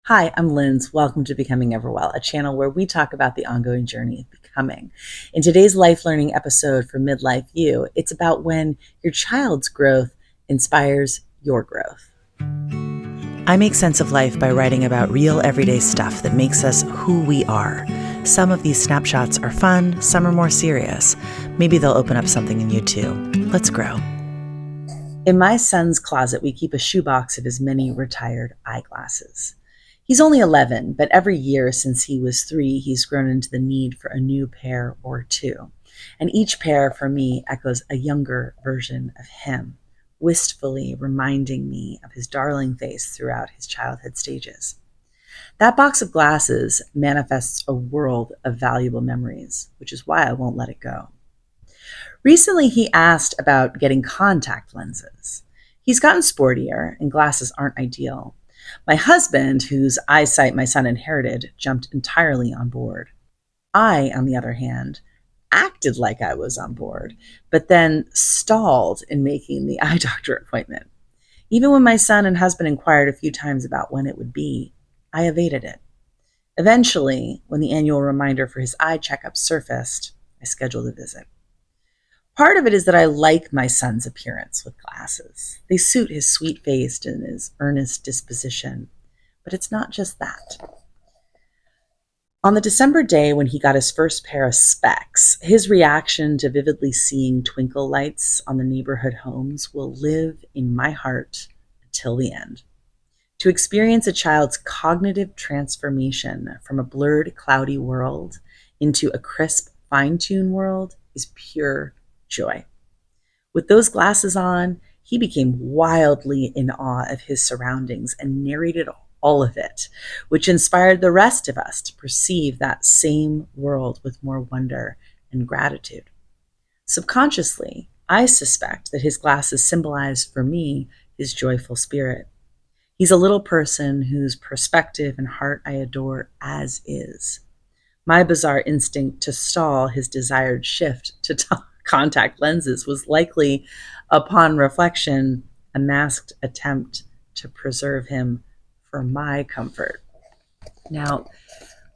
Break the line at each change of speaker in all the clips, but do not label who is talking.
Hi, I'm Linz. Welcome to Becoming Everwell, a channel where we talk about the ongoing journey of becoming. In today's life learning episode for Midlife You, it's about when your child's growth inspires your growth. I make sense of life by writing about real everyday stuff that makes us who we are. Some of these snapshots are fun, some are more serious. Maybe they'll open up something in you too. Let's grow. In my son's closet, we keep a shoebox of his many retired eyeglasses. He's only 11, but every year since he was 3, he's grown into the need for a new pair or two. And each pair for me echoes a younger version of him, wistfully reminding me of his darling face throughout his childhood stages. That box of glasses manifests a world of valuable memories, which is why I won't let it go. Recently, he asked about getting contact lenses. He's gotten sportier, and glasses aren't ideal. My husband, whose eyesight my son inherited, jumped entirely on board. I, on the other hand, acted like I was on board, but then stalled in making the eye doctor appointment. Even when my son and husband inquired a few times about when it would be, I evaded it. Eventually, when the annual reminder for his eye checkup surfaced, I scheduled a visit. Part of it is that I like my son's appearance with glasses. They suit his sweet face and his earnest disposition. But it's not just that. On the December day when he got his first pair of specs, his reaction to vividly seeing twinkle lights on the neighborhood homes will live in my heart until the end. To experience a child's cognitive transformation from a blurred, cloudy world into a crisp, fine-tuned world is pure joy. With those glasses on, he became wildly in awe of his surroundings and narrated all of it, which inspired the rest of us to perceive that same world with more wonder and gratitude. Subconsciously, I suspect that his glasses symbolize for me his joyful spirit. He's a little person whose perspective and heart I adore as is. My bizarre instinct to stall his desired shift to contact lenses was likely, upon reflection, a masked attempt to preserve him for my comfort. Now,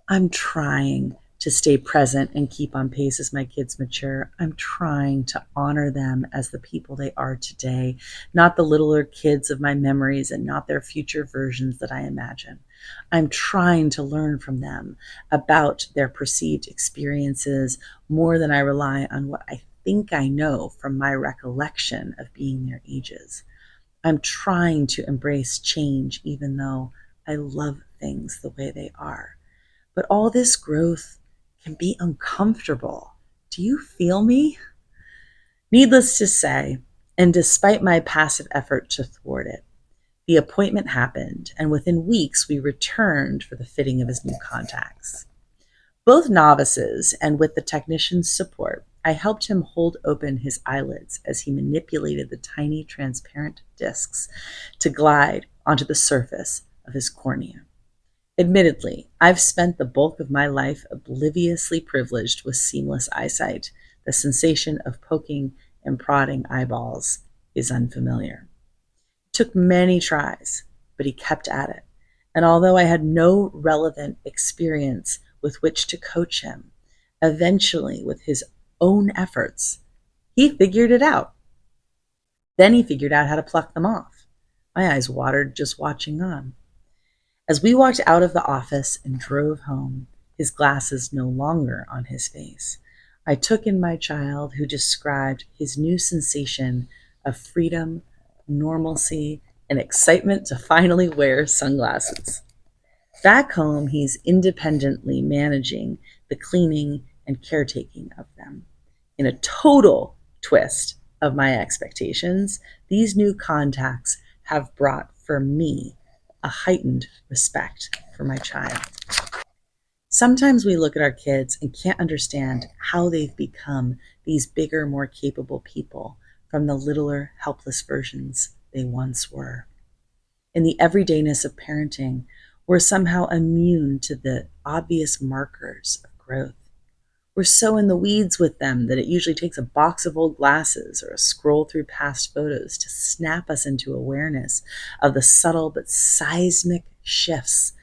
I'm trying to stay present and keep on pace as my kids mature. I'm trying to honor them as the people they are today, not the littler kids of my memories and not their future versions that I imagine. I'm trying to learn from them about their perceived experiences more than I rely on what I think I know from my recollection of being their ages. I'm trying to embrace change even though I love things the way they are. But all this growth can be uncomfortable. Do you feel me? Needless to say, and despite my passive effort to thwart it, the appointment happened, and within weeks we returned for the fitting of his new contacts. Both novices, and with the technician's support, I helped him hold open his eyelids as he manipulated the tiny transparent discs to glide onto the surface of his cornea. Admittedly, I've spent the bulk of my life obliviously privileged with seamless eyesight. The sensation of poking and prodding eyeballs is unfamiliar. It took many tries, but he kept at it. And although I had no relevant experience with which to coach him, eventually, with his own efforts, he figured it out. Then he figured out how to pluck them off. My eyes watered just watching on. As we walked out of the office and drove home, his glasses no longer on his face, I took in my child, who described his new sensation of freedom, normalcy, and excitement to finally wear sunglasses. Back home, he's independently managing the cleaning and caretaking of them. In a total twist of my expectations, these new contacts have brought for me a heightened respect for my child. Sometimes we look at our kids and can't understand how they've become these bigger, more capable people from the littler, helpless versions they once were. In the everydayness of parenting, we're somehow immune to the obvious markers of growth. We're so in the weeds with them that it usually takes a box of old glasses or a scroll through past photos to snap us into awareness of the subtle but seismic shifts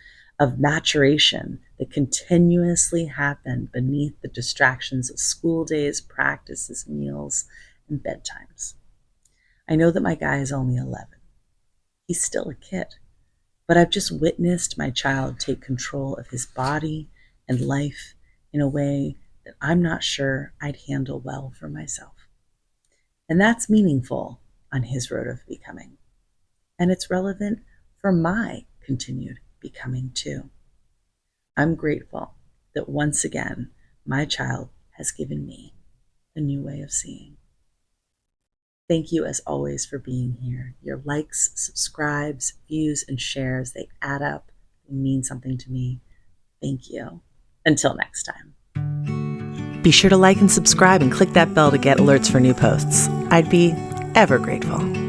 of maturation that continuously happened beneath the distractions of school days, practices, meals, and bedtimes. I know that my guy is only 11. He's still a kid, but I've just witnessed my child take control of his body and life in a way that I'm not sure I'd handle well for myself. And that's meaningful on his road of becoming. And it's relevant for my continued becoming too. I'm grateful that once again, my child has given me a new way of seeing. Thank you as always for being here. Your likes, subscribes, views, and shares, they add up. They mean something to me. Thank you. Until next time. Be sure to like and subscribe and click that bell to get alerts for new posts. I'd be ever grateful.